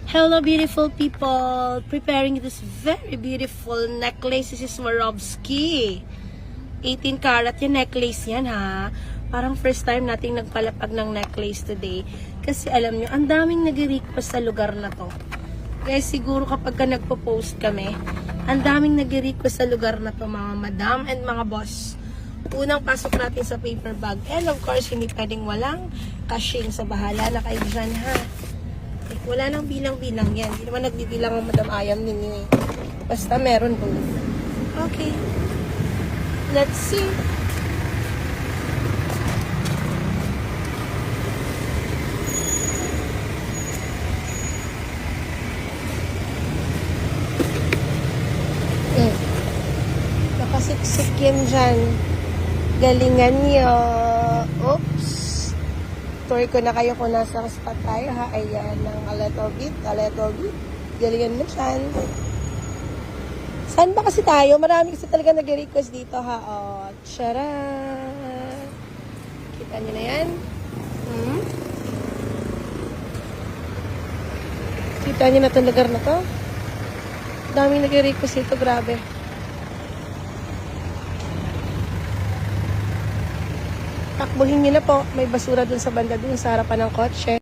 Hello beautiful people! Preparing this very beautiful necklace. This is Swarovski. 18 karat yung necklace yan ha. Parang first time nating nagpalapag ng necklace today. Kasi alam nyo, ang daming nag-request sa lugar na to. Kaya siguro kapag ka nagpo-post kami, ang daming nag-request sa lugar na to mga madam and mga boss. Unang pasok natin sa paper bag. And of course, hindi pwedeng walang caching. So bahala na kayo dyan ha. Wala nang bilang-bilang yan. Hindi naman nagbibilang ang Madam Ayam ninyo eh. Basta meron po. Okay. Let's see. Nakasiksik yan dyan. Galingan nyo. Oops. Tour ko na kayo kung nasa spot tayo ha. Ayan, ng a little bit. Galingan mo dyan. Saan ba kasi tayo? Marami kasi talaga nag-request dito ha. O, tcharan! Kita nyo na yan? Kita nyo na itong lugar na to? Daming nag-request dito, grabe. Takbuhin nyo na po. May basura dun sa banda dun sa harapan ng kotse.